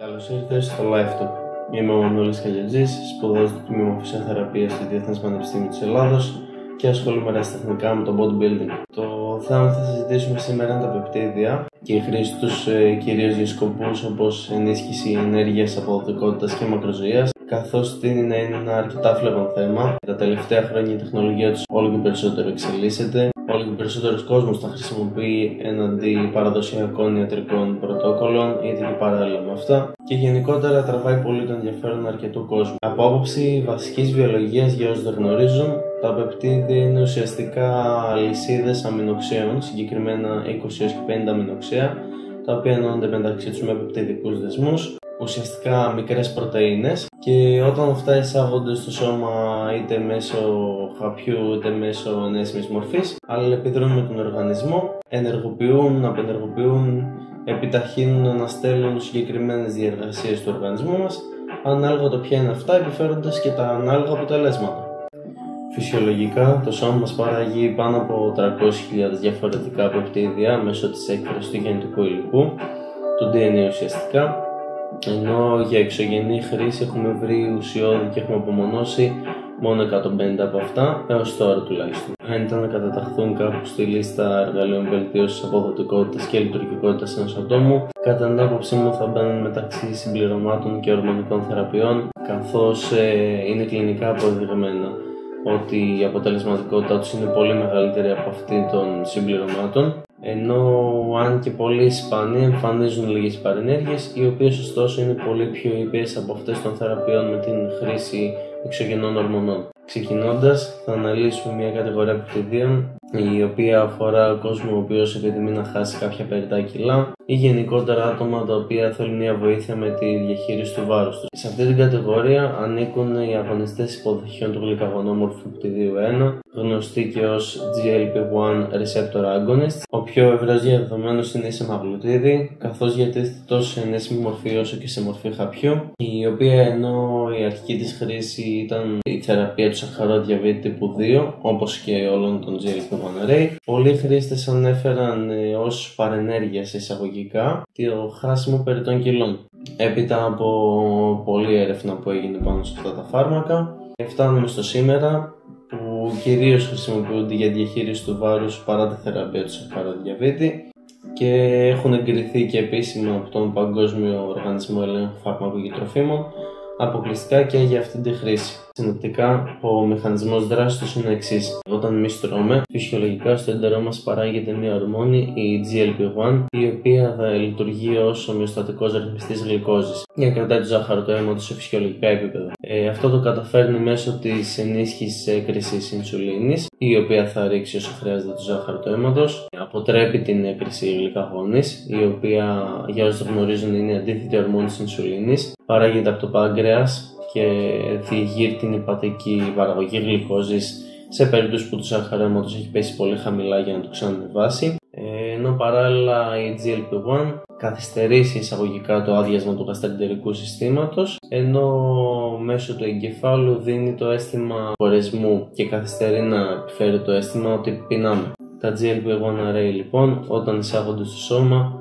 Καλώς ήρθες στο Live Talk. Είμαι ο Μανώλης Καλιατζής, σπουδάζω στο τμήμα Φυσιοθεραπείας στο Διεθνές Πανεπιστήμιο της Ελλάδος και ασχολούμαι ερασιτεχνικά με το bodybuilding. Το θέμα που θα συζητήσουμε σήμερα είναι τα πεπτίδια και η χρήση τους κυρίως για σκοπούς όπως ενίσχυση ενέργειας, αποδοτικότητας και μακροζωίας, καθώς τείνει να είναι ένα αρκετά φλέγον θέμα. Τα τελευταία χρόνια η τεχνολογία τους όλο και περισσότερο εξελίσσεται. Όλο και περισσότερος κόσμος τα χρησιμοποιεί εναντί παραδοσιακών ιατρικών πρωτόκολλων, είτε και παράλληλα με αυτά, και γενικότερα τραβάει πολύ το ενδιαφέρον αρκετού κόσμου. Από άποψη βασικής βιολογίας, για όσους δεν γνωρίζουν, τα πεπτίδια είναι ουσιαστικά αλυσίδες αμινοξέων, συγκεκριμένα 20-50 αμινοξέα, τα οποία ενώνονται μεταξύ τους με πεπτιδικούς δεσμούς, ουσιαστικά μικρές πρωτεΐνες, και όταν αυτά εισάγονται στο σώμα είτε μέσω χαπιού είτε μέσω ενέσιμης μορφής, αλληλεπιδρούν με τον οργανισμό, ενεργοποιούν, απενεργοποιούν, επιταχύνουν, αναστέλνουν συγκεκριμένες διεργασίες του οργανισμού μας. Ανάλογα το ποια είναι αυτά, επιφέροντας και τα ανάλογα αποτελέσματα. Φυσιολογικά, το σώμα μας παράγει πάνω από 300.000 διαφορετικά πεπτίδια μέσω της έκφρασης του γενετικού υλικού, του DNA ουσιαστικά, ενώ για εξωγενή χρήση έχουμε βρει ουσιώδη και έχουμε απομονώσει μόνο 150 από αυτά, έως τώρα τουλάχιστον. Αν ήταν να καταταχθούν κάπου στη λίστα εργαλείων βελτίωσης αποδοτικότητας και λειτουργικότητας ενός ατόμου, κατά την άποψή μου θα μπαίνουν μεταξύ συμπληρωμάτων και ορμονικών θεραπείων, καθώς είναι κλινικά αποδεδειγμένα ότι η αποτελεσματικότητά τους είναι πολύ μεγαλύτερη από αυτή των συμπληρωμάτων, ενώ αν και πολύ σπάνια εμφανίζουν λίγες παρενέργειες, οι οποίες ωστόσο είναι πολύ πιο ήπιες από αυτές των θεραπείων με την χρήση εξωγενών ορμονών. Ξεκινώντας, θα αναλύσουμε μια κατηγορία πεπτιδίων, η οποία αφορά κόσμο ο οποίος επιθυμεί να χάσει κάποια περιττά κιλά ή γενικότερα άτομα τα οποία θέλουν μια βοήθεια με τη διαχείριση του βάρους τους. Σε αυτή την κατηγορία ανήκουν οι αγωνιστές υποδοχιών του γλυκαγονόμορφου πεπτιδίου 1, γνωστοί και ως GLP-1 receptor agonists. Ο πιο ευρέως διαδεδομένος είναι η σεμαγλουτίδη, καθώς διατίθεται τόσο σε ενέσιμη μορφή όσο και σε μορφή χαπιού, η οποία, ενώ η αρχική της χρήση ήταν η θεραπεία του σαχαροδιαβήτη τύπου 2, όπως και όλων των GLP-1 πολλοί χρήστες ανέφεραν ως παρενέργεια σε εισαγωγικά το χάσιμο περιττών κιλών. Έπειτα από πολλή έρευνα που έγινε πάνω σε αυτά τα φάρμακα, φτάνουμε στο σήμερα, που κυρίως χρησιμοποιούνται για διαχείριση του βάρους παρά τη θεραπεία του σαχαροδιαβήτη και έχουν εγκριθεί και επίσημα από τον Παγκόσμιο Οργανισμό Ελέγχου Φαρμάκων και Τροφίμων αποκλειστικά και για αυτή τη χρήση. Συνοπτικά, ο μηχανισμός δράσης τους είναι ο εξής. Όταν εμείς τρώμε, φυσιολογικά στο έντερό μας παράγεται μια ορμόνη, η GLP-1, η οποία θα λειτουργεί ως ομοιοστατικός ρυθμιστής γλυκόζης για να κρατάει το ζάχαρο του αίματος σε φυσιολογικά επίπεδα. Αυτό το καταφέρνει μέσω της ενίσχυσης έκρησης ινσουλίνης, η οποία θα ρίξει όσο χρειάζεται το ζάχαρο του αίματος. Αποτρέπει την έκρηση γλυκαγόνης, η οποία για όσους το γνωρίζουν είναι η αντίθετη ορμόνη της ινσουλίνης. Παράγεται από το πάγκρεας και διηγείρει την υπατική παραγωγή γλυκόζης σε περίπτωση που το ζάχαρο αίματος έχει πέσει πολύ χαμηλά για να το ξανανεβάσει. Ενώ παράλληλα η GLP-1 καθυστερεί εισαγωγικά το άδειασμα του γαστρεντερικού συστήματος, ενώ μέσω του εγκεφάλου δίνει το αίσθημα χωρισμού και καθυστερεί να επιφέρει το αίσθημα ότι πεινάμε. Τα GLP-1 λοιπόν, όταν εισάγονται στο σώμα,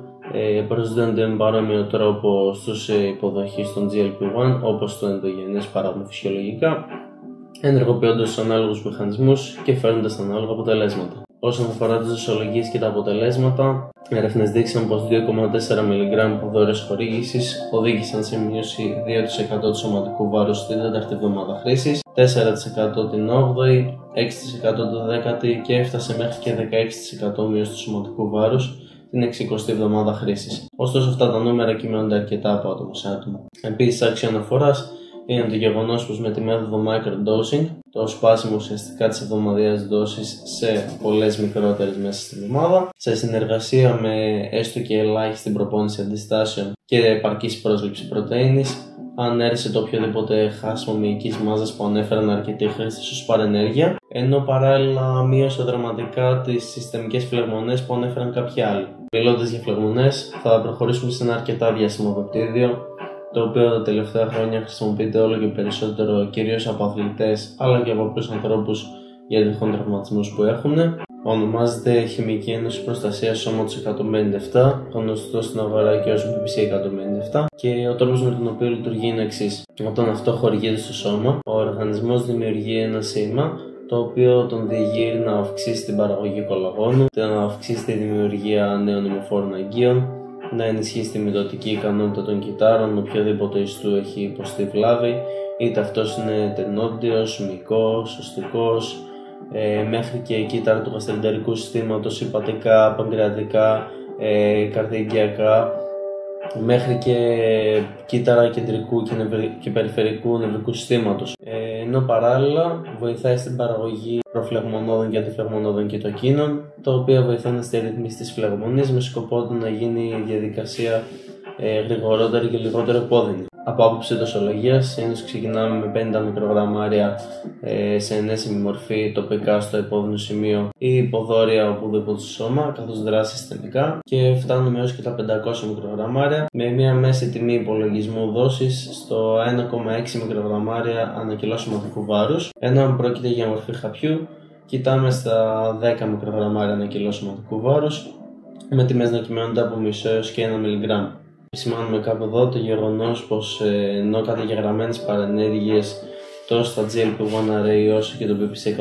προσδίδονται με παρόμοιο τρόπο στους υποδοχείς των GLP-1 όπως το ενδογενές παράγουμε φυσιολογικά, ενεργοποιώντας τους ανάλογους μηχανισμούς και φέρνοντας τα ανάλογα αποτελέσματα. Όσον αφορά τις δοσολογίες και τα αποτελέσματα, έρευνες δείξαν πως 2,4 mg από δώρες χορήγησης οδήγησαν σε μείωση 2% του σωματικού βάρους την 4η εβδομάδα χρήσης, 4% την 8η, 6% την 10η και έφτασε μέχρι και 16% μείωση του σωματικού βάρους την 60η εβδομάδα χρήσης. Ωστόσο, αυτά τα νούμερα κυμαίνονται αρκετά από άτομο σε άτομο. Επίσης, άξιο αναφοράς είναι το γεγονός πως με τη μέθοδο microdosing, το σπάσιμο ουσιαστικά της εβδομαδιαίας δόσης σε πολλές μικρότερες μέσα στη εβδομάδα, σε συνεργασία με έστω και ελάχιστη προπόνηση αντιστάσεων και επαρκής πρόσληψη πρωτεΐνης, ανέρεσε το οποιοδήποτε χάσιμο μυϊκής μάζας που ανέφεραν αρκετοί χρήστες ως παρενέργεια, ενώ παράλληλα μείωσε δραματικά τις συστημικές φλεγμονές που ανέφεραν κάποιοι άλλοι. Μιλώντας για φλεγμονές, θα προχωρήσουμε σε ένα αρκετά διάσημο πεπτίδιο, το οποίο τα τελευταία χρόνια χρησιμοποιείται όλο και περισσότερο κυρίως από αθλητές αλλά και από απλούς ανθρώπους για τυχόν τραυματισμούς που έχουν. Ονομάζεται Χημική Ένωση Προστασίας Σώματος 157, γνωστό στην αγορά και ως BBC 157, και ο τρόπος με τον οποίο λειτουργεί είναι ο εξής. Όταν αυτό χορηγείται στο σώμα, ο οργανισμός δημιουργεί ένα σήμα το οποίο τον διηγείρει να αυξήσει την παραγωγή κολαγόνου, να αυξήσει τη δημιουργία νέων αιμοφόρων αγκίων, να ενισχύσει τη μυδωτική ικανότητα των κυττάρων, οποιοδήποτε ιστού έχει υποστεί βλάβη, είτε αυτός είναι τενόντιος, μυϊκός, οστικός, μέχρι και κύτταρα του γαστρεντερικού συστήματος, υπατικά, παγκρεατικά, καρδιαγκιακά, μέχρι και κύτταρα κεντρικού και περιφερικού νευρικού συστήματος. Ενώ παράλληλα βοηθάει στην παραγωγή προφλεγμονώδων και αντιφλεγμονώδων κυτοκίνων, τα οποία βοηθάνε στη ρύθμιση της φλεγμονής με σκοπό του να γίνει η διαδικασία γρηγορότερη και λιγότερο επώδυνη. Από άποψη δοσολογίας, συνήθως ξεκινάμε με 50 μικρογραμμάρια σε ενέσιμη μορφή τοπικά στο επώδυνο σημείο ή υποδόρια οπουδήποτε στο σώμα, καθώς δράσει συστημικά, και φτάνουμε έως και τα 500 μικρογραμμάρια με μια μέση τιμή υπολογισμού δόσης στο 1,6 μικρογραμμάρια ανά κιλό σωματικού βάρους, ενώ αν πρόκειται για μορφή χαπιού, κοιτάμε στα 10 μικρογραμμάρια ανά κιλό σωματικού βάρους, με τιμές να κυμαίνονται από μισό έως και 1 μιλιγκράμμ. Σημάνουμε κάπου εδώ το γεγονός πως ενώ καταγεγραμμένες παρενέργειες τόσο στα GLP-1 όσο και το BBC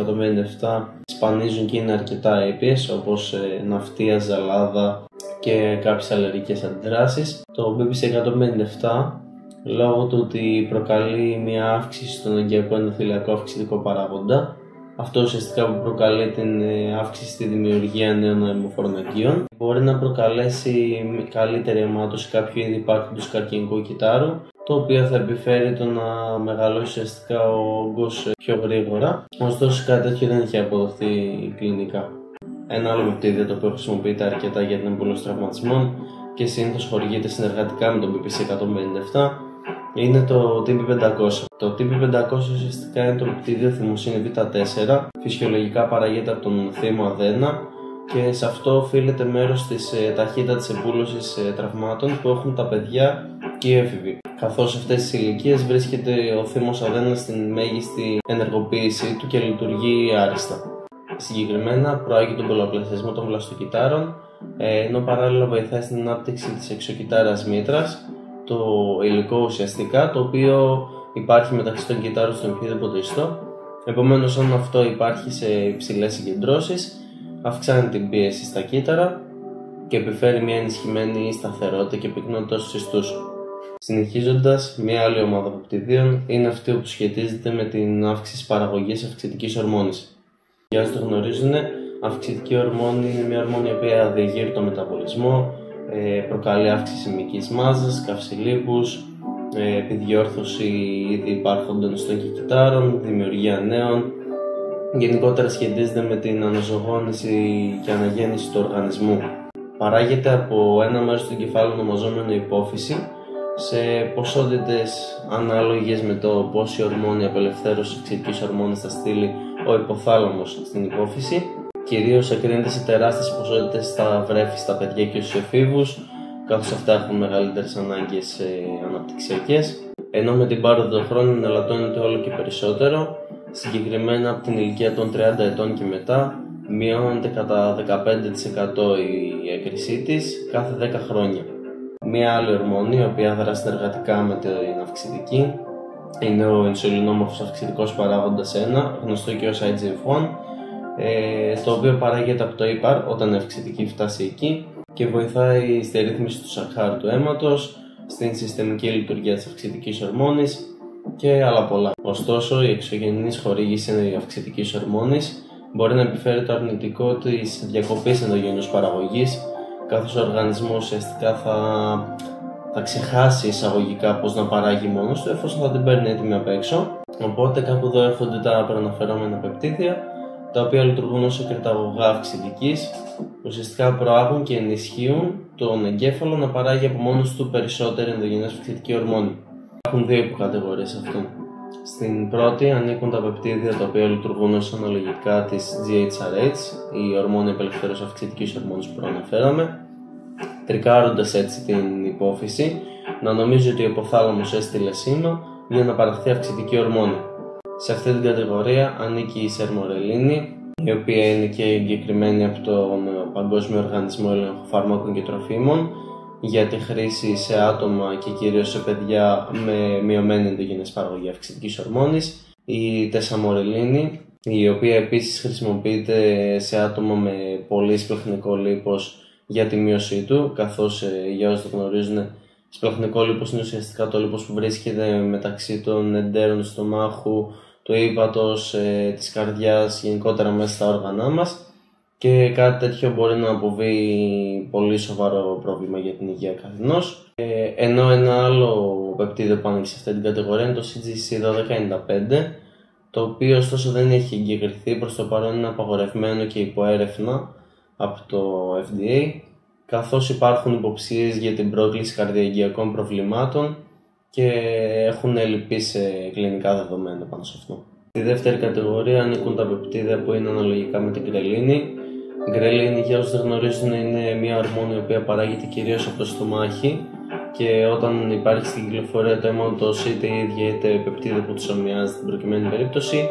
157 σπανίζουν και είναι αρκετά ήπιες, όπως ναυτία, ζαλάδα και κάποιες αλλεργικές αντιδράσεις, το BBC 157, λόγω του ότι προκαλεί μια αύξηση στον ογκιακό ενδοθηλιακό αυξητικό παράγοντα, αυτό ουσιαστικά που προκαλεί την αύξηση στη δημιουργία νέων αιμοφόρων αγκίων, μπορεί να προκαλέσει καλύτερη αιμάτωση κάποιου είδη υπάρχοντος καρκινικού κυττάρου, το οποίο θα επιφέρει το να μεγαλώσει ουσιαστικά ο όγκος πιο γρήγορα. Ωστόσο, κάτι τέτοιο δεν έχει αποδοθεί κλινικά. Ένα άλλο πεπτίδιο το οποίο χρησιμοποιείται αρκετά για την εμπόλωση τραυματισμών και συνήθως χορηγείται συνεργατικά με τον BBC 157 είναι το TP500. Το TP500 ουσιαστικά είναι το πεπτίδιο θυμοσύνη Β4, φυσιολογικά παράγεται από τον θύμο αδένα και σε αυτό οφείλεται μέρος της ταχύτητας εμπούλωσης τραυμάτων που έχουν τα παιδιά και οι έφηβοι. Καθώς σε αυτές τις ηλικίες βρίσκεται ο θύμος αδένα στην μέγιστη ενεργοποίησή του και λειτουργεί άριστα. Συγκεκριμένα προάγει τον πολλαπλασιασμό των βλαστοκυττάρων, ενώ παράλληλα βοηθάει στην ανάπτυξη της εξωκυττάρας μήτρας, το υλικό ουσιαστικά το οποίο υπάρχει μεταξύ των κυττάρων στον οποιοδήποτε ιστό. Επομένως, αν αυτό υπάρχει σε υψηλές συγκεντρώσεις, αυξάνει την πίεση στα κύτταρα και επιφέρει μια ενισχυμένη σταθερότητα και πυκνότητα στους ιστούς. Συνεχίζοντας, μια άλλη ομάδα πεπτιδίων είναι αυτή που σχετίζεται με την αύξηση παραγωγής αυξητικής ορμόνης. Για όσοι το γνωρίζουν, αυξητική ορμόνη είναι μια ορμόνη που διεγείρει το μεταβολισμό, προκαλεί αύξηση μυϊκής μάζας, καυσιλίπους, επιδιόρθωση ήδη υπάρχοντων ιστών και κυττάρων, δημιουργία νέων. Γενικότερα σχετίζεται με την αναζωογόνηση και αναγέννηση του οργανισμού. Παράγεται από ένα μέρος του εγκεφάλου ονομαζόμενο υπόφυση σε ποσότητες ανάλογες με το πόση ορμόνη απελευθέρωση αυξητικής ορμόνης θα στείλει ο υποθάλαμος στην υπόφυση. Κυρίως εκρίνεται σε τεράστιες ποσότητες στα βρέφη, στα παιδιά και στους εφήβους, καθώς αυτά έχουν μεγαλύτερες ανάγκες αναπτυξιακές. Ενώ με την πάροδο των χρόνων ελαττώνεται όλο και περισσότερο, συγκεκριμένα από την ηλικία των 30 ετών και μετά, μειώνεται κατά 15% η έκρησή της κάθε 10 χρόνια. Μία άλλη ορμόνη, η οποία δράσει συνεργατικά με την αυξητική, είναι ο ινσουλινόμορφος αυξητικός παράγοντας 1, γνωστό και ως IGF-1, το οποίο παράγεται από το ύπαρ όταν η αυξητική φτάσει εκεί και βοηθάει στη ρύθμιση του σακχάρου του αίματος, στην συστημική λειτουργία της αυξητικής ορμόνης και άλλα πολλά. Ωστόσο, η εξωγενής χορήγηση αυξητικής ορμόνης μπορεί να επιφέρει το αρνητικό της διακοπής ενδογενούς παραγωγής, καθώς ο οργανισμός ουσιαστικά θα ξεχάσει εισαγωγικά πώς να παράγει μόνος του, εφόσον θα την παίρνει έτοιμη απ' έξω. Οπότε κάπου εδώ έρχονται τα προαναφερόμενα πεπτίδια, τα οποία λειτουργούν ως εκρεταγωγά αυξητικής, ουσιαστικά προάγουν και ενισχύουν τον εγκέφαλο να παράγει από μόνος του περισσότερη ενδογενής αυξητική ορμόνη. Υπάρχουν δύο υποκατηγορίες αυτών. Στην πρώτη ανήκουν τα πεπτίδια τα οποία λειτουργούν ως αναλογικά της GHRH, η ορμόνη απελευθέρωση αυξητικής ορμόνης που προαναφέραμε, τρικάροντας έτσι την υπόφυση να νομίζει ότι ο υποθάλαμος έστειλε σήμα για να παραχθεί αυξητική ορμόνη. Σε αυτή την κατηγορία ανήκει η σερμορελίνη, η οποία είναι και εγκεκριμένη από τον Παγκόσμιο Οργανισμό Ελέγχου Φαρμάκων και Τροφίμων για τη χρήση σε άτομα και κυρίως σε παιδιά με μειωμένη ενδογενής παραγωγή αυξητικής ορμόνης, η τεσαμορελίνη, η οποία επίσης χρησιμοποιείται σε άτομα με πολύ σπλαχνικό λίπος για τη μείωσή του, καθώς για όσοι το γνωρίζουν, σπλαχνικό λίπος είναι ουσιαστικά το λίπος που βρίσκεται μεταξύ των εντέρων του στομάχου, του ύπατος, της καρδιάς, γενικότερα μέσα στα όργανά μας, και κάτι τέτοιο μπορεί να αποβεί πολύ σοβαρό πρόβλημα για την υγεία καθενός. Ενώ ένα άλλο πεπτίδιο που ανήκει σε αυτή την κατηγορία είναι το CGC1295, το οποίο ωστόσο δεν έχει εγκεκριθεί, προς το παρόν είναι απαγορευμένο και υποέρευνα από το FDA, καθώς υπάρχουν υποψίες για την πρόκληση καρδιαγγειακών προβλημάτων και έχουν ελλειπεί σε κλινικά δεδομένα πάνω σε αυτό. Στη δεύτερη κατηγορία ανήκουν τα πεπτίδια που είναι αναλογικά με την γκρελίνη. Η γκρελίνη, για όσους δεν γνωρίζουν, είναι μια ορμόνη η οποία παράγεται κυρίως από το στομάχι, και όταν υπάρχει στην κυκλοφορία το αίματος, είτε η ίδια είτε η πεπτίδια που της ομοιάζει στην προκειμένη περίπτωση,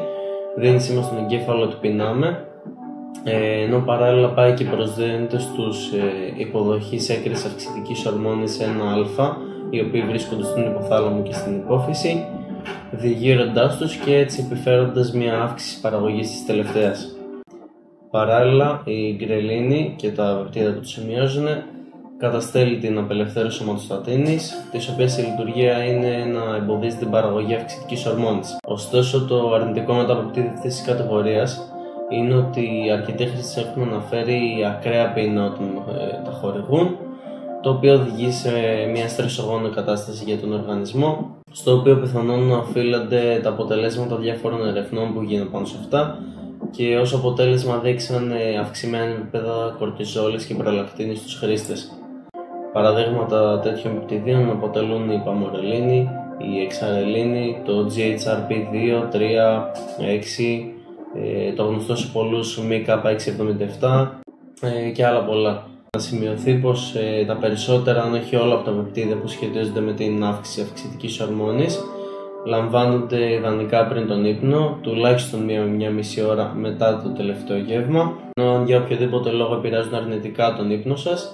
δίνει σήμα στον εγκέφαλο ότι πεινάμε, ενώ παράλληλα πάει και προσδένεται στους υποδοχείς έκρησης αυξητικής ορμόνης 1α, οι οποίοι βρίσκονται στον υποθάλαμο και στην υπόφυση, διεγείροντάς τους και έτσι επιφέροντας μια αύξηση παραγωγής της τελευταίας. Παράλληλα, η γκρελίνη και τα πεπτίδια που τους ομοιάζουν καταστέλει την απελευθέρωση σωματοστατίνης, της οποίας η λειτουργία είναι να εμποδίζει την παραγωγή αυξητικής ορμόνης. Ωστόσο, το αρνητικό με τα πεπτίδια αυτής της κατηγορίας είναι ότι αρκετοί χρήστες έχουν αναφέρει ακραία πείνα όταν τα χορηγούν, το οποίο οδηγεί σε μια στρεσογόνη κατάσταση για τον οργανισμό, στο οποίο πιθανόν να οφείλονται τα αποτελέσματα διάφορων ερευνών που γίνονται πάνω σε αυτά, και ως αποτέλεσμα δείξαν αυξημένα επίπεδα κορτιζόλης και προλακτίνης στους χρήστες. Παραδείγματα τέτοιων πεπτιδίων αποτελούν η παμορελίνη, η εξαρελίνη, το GHRP2, 3, 6, το γνωστό σε πολλούς MK677 και άλλα πολλά. Να σημειωθεί πως τα περισσότερα, αν όχι όλα από τα πεπτίδια που σχετίζονται με την αύξηση αυξητικής ορμόνης, λαμβάνονται ιδανικά πριν τον ύπνο, τουλάχιστον μία μισή ώρα μετά το τελευταίο γεύμα. Ενώ αν για οποιοδήποτε λόγο επηρεάζουν αρνητικά τον ύπνο σας,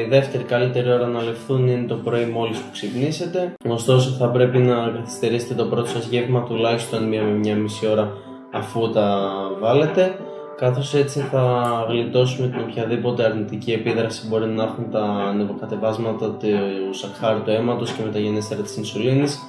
η δεύτερη καλύτερη ώρα να ληφθούν είναι το πρωί μόλις που ξυπνήσετε. Ωστόσο, θα πρέπει να καθυστερήσετε το πρώτο σας γεύμα τουλάχιστον μία μισή ώρα αφού τα βάλετε, καθώς έτσι θα γλιτώσουμε την οποιαδήποτε αρνητική επίδραση μπορεί να έχουν τα ανεβοκατεβάσματα του σακχάρου του αίματος και μεταγενέστερα της ινσουλίνης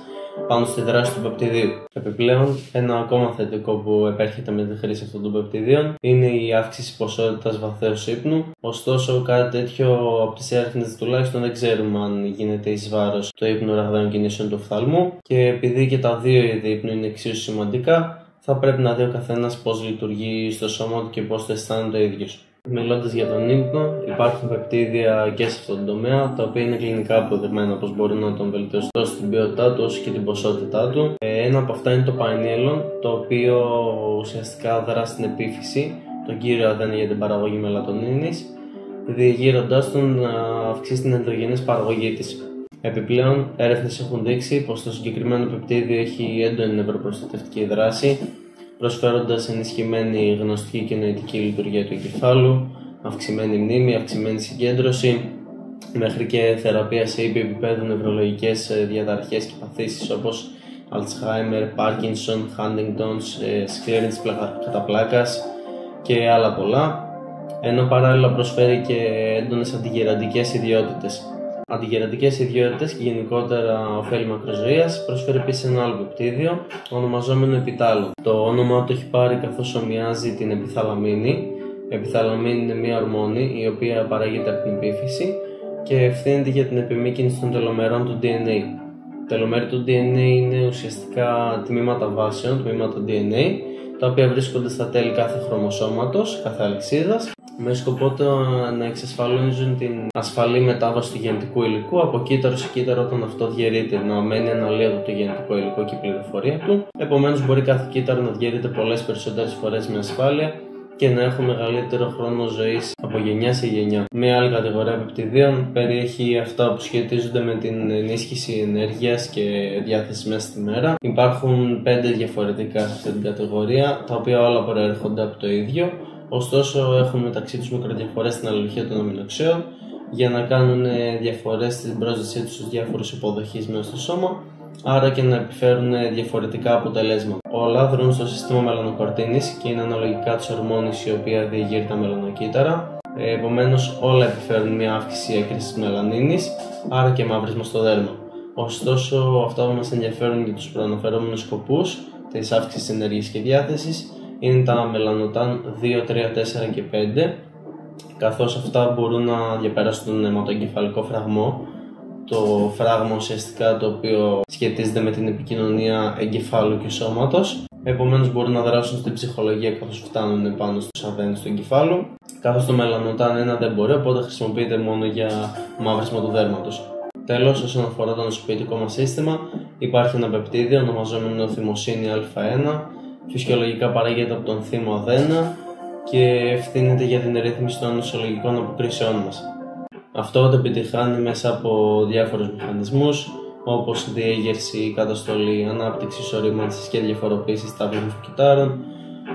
πάνω στη δράση του πεπτιδίου. Επιπλέον, ένα ακόμα θετικό που επέρχεται με τη χρήση αυτών των πεπτιδίων είναι η αύξηση ποσότητας βαθέως ύπνου. Ωστόσο, κάτι τέτοιο από τις έρευνες τουλάχιστον δεν ξέρουμε αν γίνεται εις βάρος του ύπνου ραγδαίων κινήσεων του οφθαλμού, και επειδή και τα δύο είδη ύπνου είναι εξίσου σημαντικά, θα πρέπει να δει ο καθένας πώς λειτουργεί στο σώμα του και πώς το αισθάνεται ο ίδιος. Μιλώντας για τον ύπνο, υπάρχουν πεπτίδια και σε αυτόν τον τομέα, τα οποία είναι κλινικά αποδεδειγμένα πως μπορούν να τον βελτιώσουν τόσο την ποιότητά του όσο και την ποσότητά του. Ένα από αυτά είναι το Pinealon, το οποίο ουσιαστικά δρά στην επίφυση, τον κύριο αδένα για την παραγωγή μελατονίνης, διεγείροντάς τον να αυξήσει την ενδογενής παραγωγή της. Επιπλέον, έρευνες έχουν δείξει πως το συγκεκριμένο πεπτίδιο έχει έντονη νευροπροστατευτική δράση, προσφέροντας ενισχυμένη γνωστική και νοητική λειτουργία του εγκεφάλου, αυξημένη μνήμη, αυξημένη συγκέντρωση, μέχρι και θεραπεία σε ήπιο επίπεδο νευρολογικές διαταραχές και παθήσεις όπως Alzheimer, Parkinson, Huntington's, σκλήρινση κατά πλάκας και άλλα πολλά, ενώ παράλληλα προσφέρει και έντονες αντιγεραντικές ιδιότητες. Αντιγεραντικές ιδιότητες και γενικότερα ωφέλη μακροζωίας προσφέρει επίσης ένα άλλο πεπτίδιο, ονομαζόμενο επιτάλλον. Το όνομά του έχει πάρει καθώς ομοιάζει την επιθαλαμίνη. Η επιθαλαμίνη είναι μια ορμόνη η οποία παράγεται από την επίφυση και ευθύνεται για την επιμήκυνση των τελομερών του DNA. Τα τελομέρη του DNA είναι ουσιαστικά τμήματα βάσεων, τμήματα DNA, τα οποία βρίσκονται στα τέλη κάθε χρωμοσώματος, κάθε αλυσίδας, με σκοπό να εξασφαλίζουν την ασφαλή μετάβαση του γενετικού υλικού από κύτταρο σε κύτταρο όταν αυτό διαιρείται, να μένει αναλύωτο το γενετικό υλικό και η πληροφορία του. Επομένως, μπορεί κάθε κύτταρο να διαιρείται πολλές περισσότερες φορές με ασφάλεια και να έχουν μεγαλύτερο χρόνο ζωής από γενιά σε γενιά. Μία άλλη κατηγορία πεπτιδίων περιέχει αυτά που σχετίζονται με την ενίσχυση ενέργειας και διάθεσης μέσα στη μέρα. Υπάρχουν 5 διαφορετικά σε αυτή την κατηγορία, τα οποία όλα προέρχονται από το ίδιο, ωστόσο έχουν μεταξύ τους μικροδιαφορές στην αλληλουχία των αμινοξέων για να κάνουν διαφορές στην πρόσδεσή τους στους διάφορους υποδοχείς μέσα στο σώμα, άρα και να επιφέρουν διαφορετικά αποτελέσματα. Όλα δρούν στο σύστημα μελανοκορτίνης και είναι αναλογικά της ορμόνης η οποία διεγείρει τα μελανοκύτταρα. Επομένως, όλα επιφέρουν μια αύξηση έκρησης μελανίνης, άρα και μαύρισμα στο δέρμα. Ωστόσο, αυτά που μας ενδιαφέρουν για τους προαναφερόμενους σκοπούς της αύξησης ενέργειας και διάθεσης είναι τα μελανοτάν 2, 3, 4 και 5, καθώς αυτά μπορούν να διαπεράσουν τον αιματοεγκεφαλικό φραγμό. Το φράγμα ουσιαστικά το οποίο σχετίζεται με την επικοινωνία εγκεφάλου και σώματος. Επομένως μπορούν να δράσουν στην ψυχολογία καθώς φτάνουν πάνω στους αδένες του εγκεφάλου. Καθώς το μελανοτάν 1 δεν μπορεί, οπότε χρησιμοποιείται μόνο για μαύρισμα του δέρματος. Τέλος, όσον αφορά το νοσοποιητικό μας σύστημα, υπάρχει ένα πεπτίδιο ονομαζόμενο θυμοσύνη Α1, φυσιολογικά παράγεται από τον θύμο αδένα και ευθύνεται για την ρύθμιση των νοσολογικών αποκρίσεών μας. Αυτό το επιτυχάνει μέσα από διάφορους μηχανισμούς, όπως διέγερση, καταστολή, ανάπτυξη ισορρήμανσης και διαφοροποίηση σταύρων κυττάρων,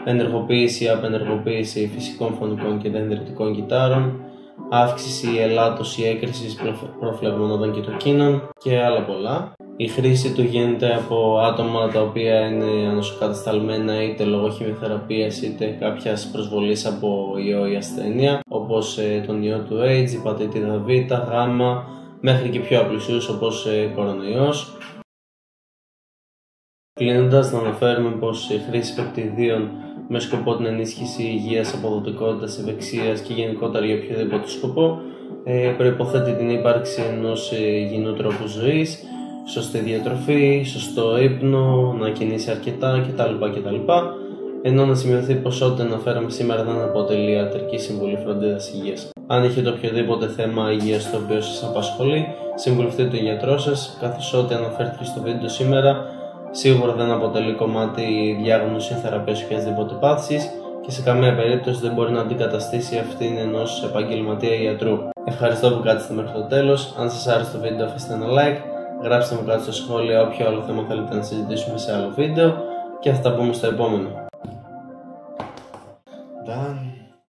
ενεργοποίηση ή απενεργοποίηση φυσικών φωνικών και δενδριτικών κυττάρων, αύξηση, ελάττωση, έκρησης προφλεγμονωδών κυτοκίνων και άλλα πολλά. Η χρήση του γίνεται από άτομα τα οποία είναι ανοσοκατασταλμένα είτε λόγω χημειοθεραπείας είτε κάποιας προσβολής από ιό ή ασθένεια, όπως τον ιό του AIDS, υπατήτηδα Β, Γ, μέχρι και πιο απλουσίους όπως κορονοϊός. Κλείνοντας, να αναφέρουμε πως η χρήση πεπτιδίων με σκοπό την ενίσχυση υγείας, αποδοτικότητας, ευεξίας και γενικότερα για οποιοδήποτε σκοπό προϋποθέτει την ύπαρξη ενός υγιεινού τρόπου ζωής, σωστή διατροφή, σωστό ύπνο, να κινήσει αρκετά κτλ. Ενώ να σημειωθεί πως ό,τι αναφέραμε σήμερα δεν αποτελεί ιατρική συμβουλή φροντίδας υγείας. Αν έχετε οποιοδήποτε θέμα υγείας το οποίο σας απασχολεί, συμβουλευτείτε τον γιατρό σας, καθώς ό,τι αναφέρθηκε στο βίντεο σήμερα σίγουρα δεν αποτελεί κομμάτι διάγνωσης ή θεραπείας οποιασδήποτε πάθησης και σε καμία περίπτωση δεν μπορεί να αντικαταστήσει αυτήν ενός επαγγελματία ιατρού. Ευχαριστώ που κάτσετε μέχρι το τέλος. Αν σας άρεσε το βίντεο, αφήστε ένα like, γράψτε μου κάτω στα σχόλια όποιο άλλο θέμα θέλετε να συζητήσουμε σε άλλο βίντεο και θα τα πούμε στο επόμενο.